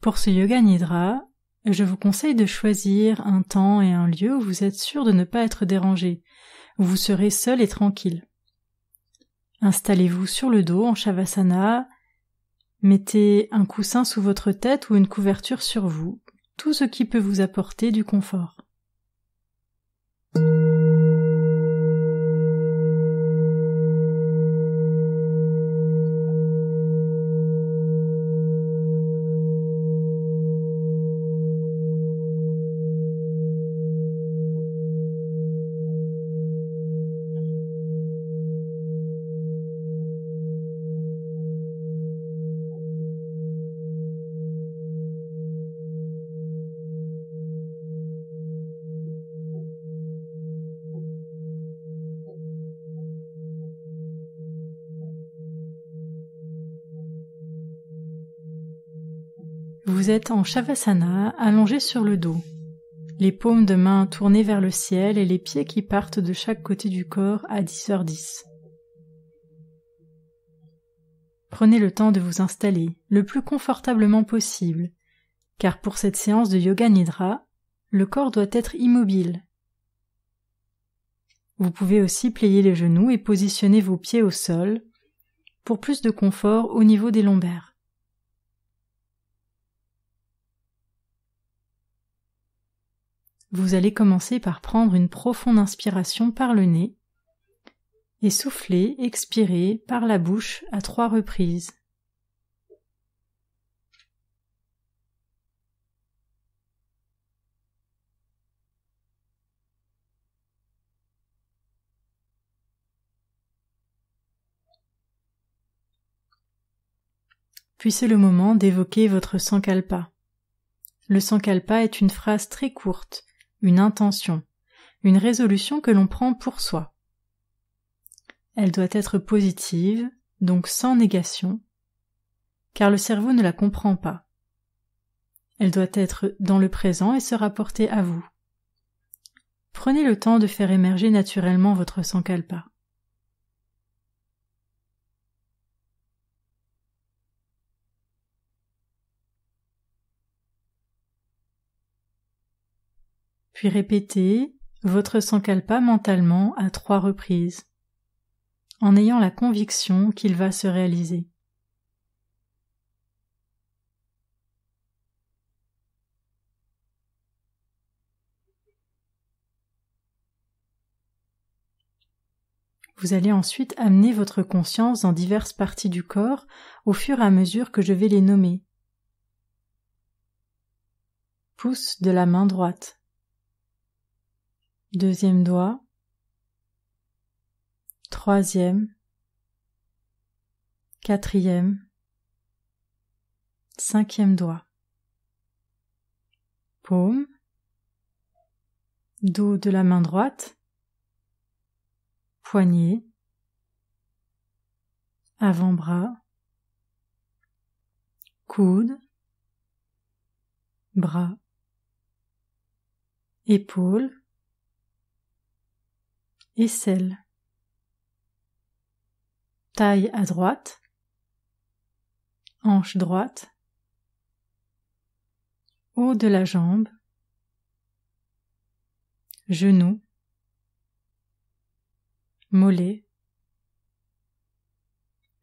Pour ce Yoga Nidra, je vous conseille de choisir un temps et un lieu où vous êtes sûr de ne pas être dérangé, où vous serez seul et tranquille. Installez-vous sur le dos en Shavasana, mettez un coussin sous votre tête ou une couverture sur vous, tout ce qui peut vous apporter du confort. Vous êtes en Shavasana, allongé sur le dos, les paumes de main tournées vers le ciel et les pieds qui partent de chaque côté du corps à 10h10. Prenez le temps de vous installer le plus confortablement possible, car pour cette séance de Yoga Nidra, le corps doit être immobile. Vous pouvez aussi plier les genoux et positionner vos pieds au sol pour plus de confort au niveau des lombaires. Vous allez commencer par prendre une profonde inspiration par le nez et souffler, expirer par la bouche à 3 reprises. Puis c'est le moment d'évoquer votre Sankalpa. Le Sankalpa est une phrase très courte, une intention, une résolution que l'on prend pour soi. Elle doit être positive, donc sans négation, car le cerveau ne la comprend pas. Elle doit être dans le présent et se rapporter à vous. Prenez le temps de faire émerger naturellement votre Sankalpa. Puis répétez votre Sankalpa mentalement à 3 reprises, en ayant la conviction qu'il va se réaliser. Vous allez ensuite amener votre conscience dans diverses parties du corps au fur et à mesure que je vais les nommer. Pouce de la main droite. Deuxième doigt, troisième, quatrième, cinquième doigt. Paume, dos de la main droite, poignet, avant-bras, coude, bras, épaule, aisselle, taille à droite, hanche droite, haut de la jambe, genou, mollet,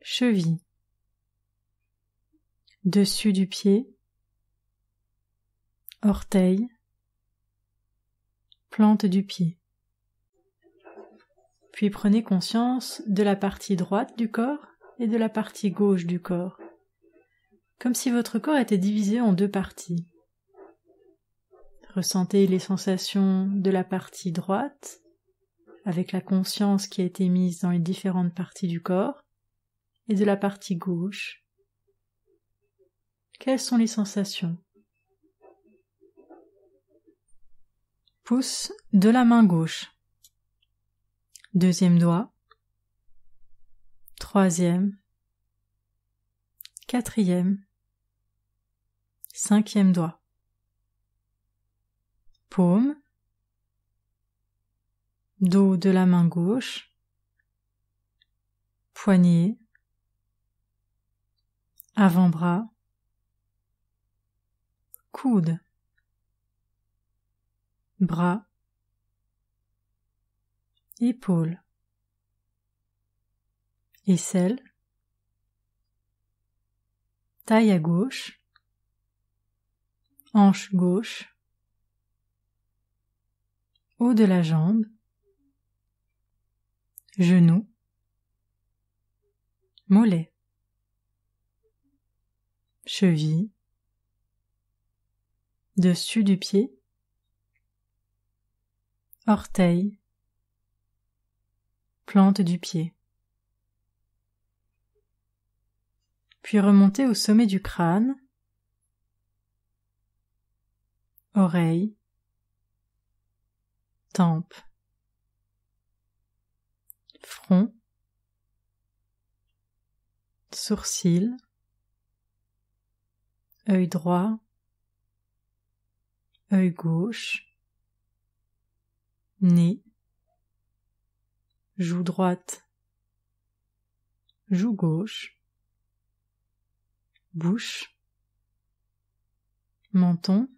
cheville, dessus du pied, orteil, plante du pied. Puis prenez conscience de la partie droite du corps et de la partie gauche du corps, comme si votre corps était divisé en 2 parties. Ressentez les sensations de la partie droite, avec la conscience qui a été mise dans les différentes parties du corps, et de la partie gauche. Quelles sont les sensations? Pouce de la main gauche. Deuxième doigt, troisième, quatrième, cinquième doigt. Paume, dos de la main gauche, poignet, avant-bras, coude, bras, épaules, aisselle, taille à gauche, hanche gauche, haut de la jambe, genou, mollet, cheville, dessus du pied, orteil, plante du pied. Puis remontez au sommet du crâne, oreille, tempe, front, sourcils, œil droit, œil gauche, nez, joue droite, joue gauche, bouche, menton,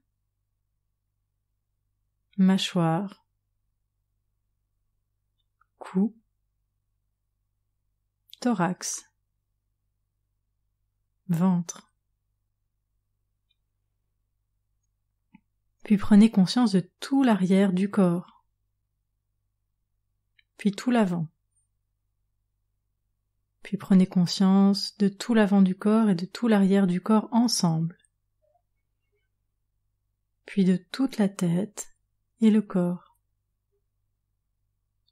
mâchoire, cou, thorax, ventre. Puis prenez conscience de tout l'arrière du corps, puis tout l'avant. Puis prenez conscience de tout l'avant du corps et de tout l'arrière du corps ensemble. Puis de toute la tête et le corps.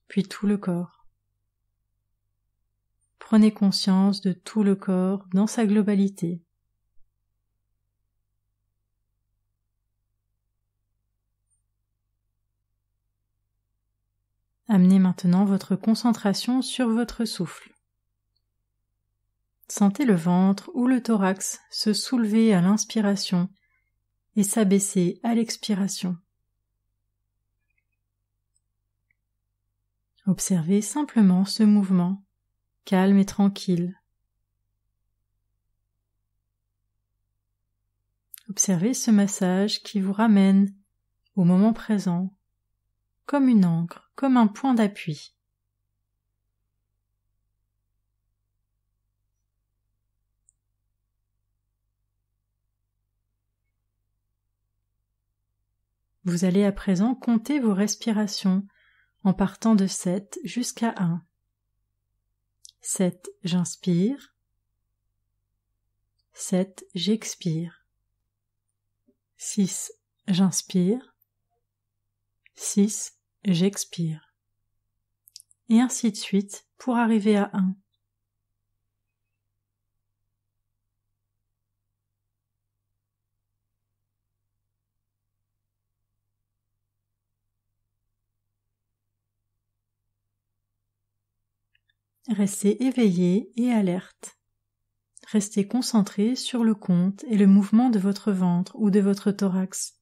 Puis tout le corps. Prenez conscience de tout le corps dans sa globalité. Amenez maintenant votre concentration sur votre souffle. Sentez le ventre ou le thorax se soulever à l'inspiration et s'abaisser à l'expiration. Observez simplement ce mouvement, calme et tranquille. Observez ce massage qui vous ramène au moment présent, comme une ancre, comme un point d'appui. Vous allez à présent compter vos respirations en partant de 7 jusqu'à 1. 7, j'inspire. 7, j'expire. 6, j'inspire. 6, j'expire. Et ainsi de suite pour arriver à 1. Restez éveillé et alerte. Restez concentré sur le compte et le mouvement de votre ventre ou de votre thorax.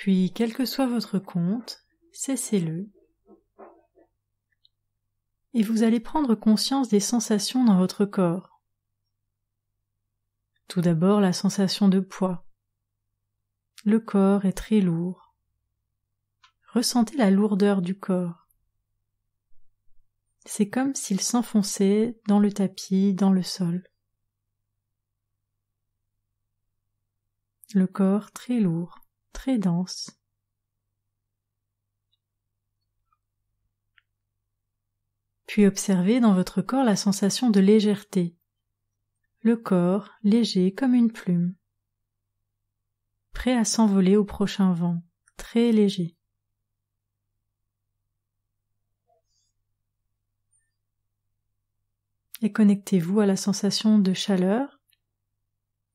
Puis, quel que soit votre compte, cessez-le. Et vous allez prendre conscience des sensations dans votre corps. Tout d'abord, la sensation de poids. Le corps est très lourd. Ressentez la lourdeur du corps. C'est comme s'il s'enfonçait dans le tapis, dans le sol. Le corps très lourd, très dense. Puis observez dans votre corps la sensation de légèreté. Le corps léger comme une plume. Prêt à s'envoler au prochain vent, très léger. Et connectez-vous à la sensation de chaleur,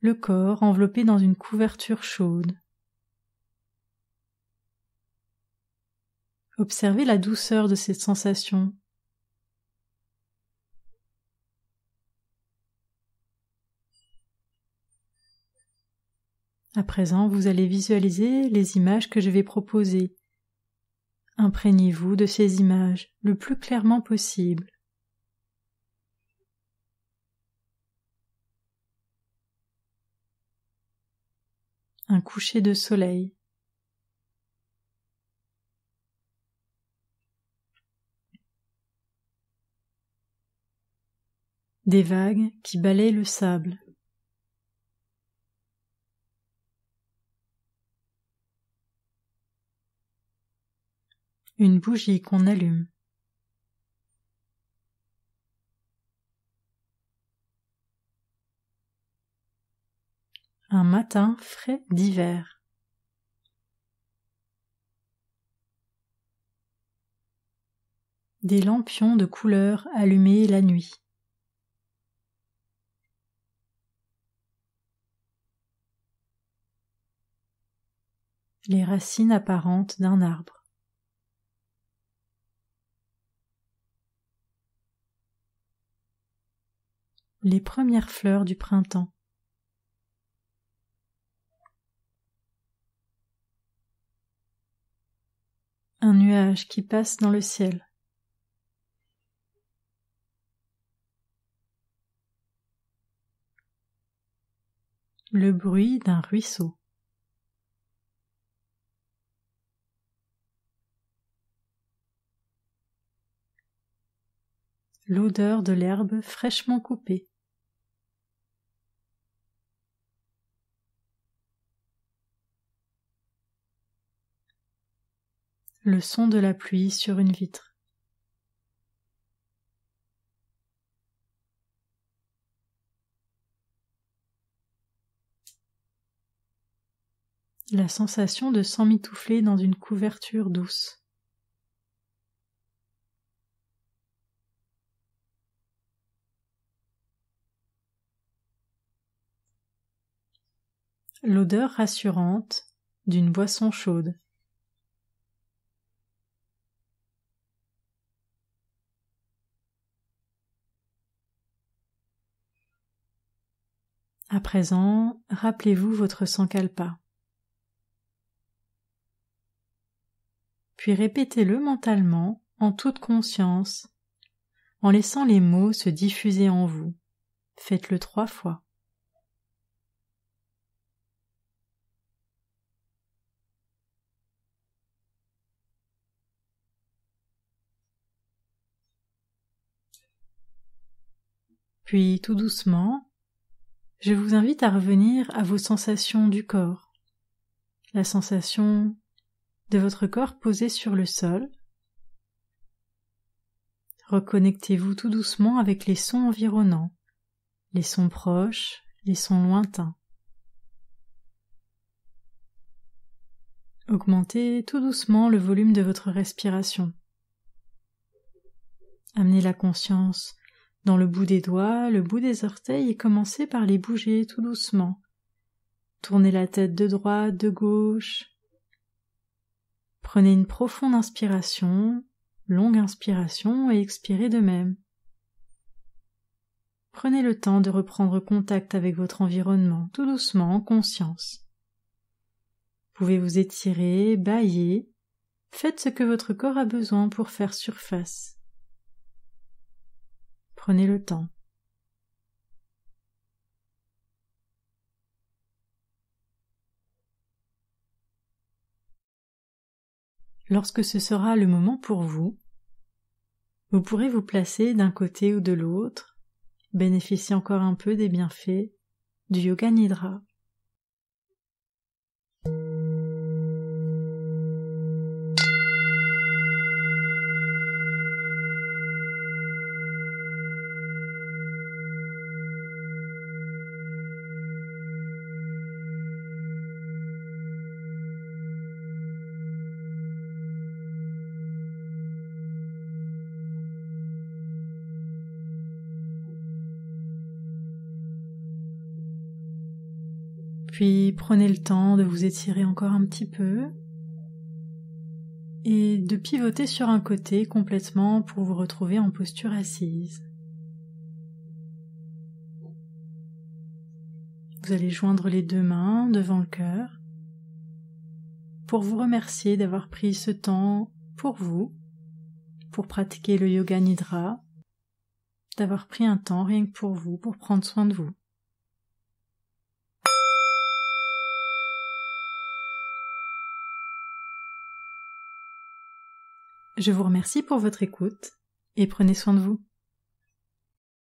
le corps enveloppé dans une couverture chaude. Observez la douceur de cette sensation. À présent, vous allez visualiser les images que je vais proposer. Imprégnez-vous de ces images le plus clairement possible. Un coucher de soleil. Des vagues qui balayent le sable. Une bougie qu'on allume. Un matin frais d'hiver. Des lampions de couleur allumés la nuit. Les racines apparentes d'un arbre. Les premières fleurs du printemps. Un nuage qui passe dans le ciel. Le bruit d'un ruisseau. L'odeur de l'herbe fraîchement coupée. Le son de la pluie sur une vitre. La sensation de s'emmitoufler dans une couverture douce. L'odeur rassurante d'une boisson chaude. À présent, rappelez-vous votre sankalpa. Puis répétez-le mentalement, en toute conscience, en laissant les mots se diffuser en vous. Faites-le 3 fois. Puis, tout doucement, je vous invite à revenir à vos sensations du corps. La sensation de votre corps posé sur le sol. Reconnectez-vous tout doucement avec les sons environnants, les sons proches, les sons lointains. Augmentez tout doucement le volume de votre respiration. Amenez la conscience dans le bout des doigts, le bout des orteils et commencez par les bouger tout doucement. Tournez la tête de droite, de gauche. Prenez une profonde inspiration, longue inspiration et expirez de même. Prenez le temps de reprendre contact avec votre environnement, tout doucement, en conscience. Vous pouvez vous étirer, bâiller, faites ce que votre corps a besoin pour faire surface. Prenez le temps. Lorsque ce sera le moment pour vous, vous pourrez vous placer d'un côté ou de l'autre, bénéficier encore un peu des bienfaits du Yoga Nidra. Puis prenez le temps de vous étirer encore un petit peu et de pivoter sur un côté complètement pour vous retrouver en posture assise. vous allez joindre les deux mains devant le cœur pour vous remercier d'avoir pris ce temps pour vous, pour pratiquer le yoga nidra, d'avoir pris un temps rien que pour vous, pour prendre soin de vous. Je vous remercie pour votre écoute et prenez soin de vous.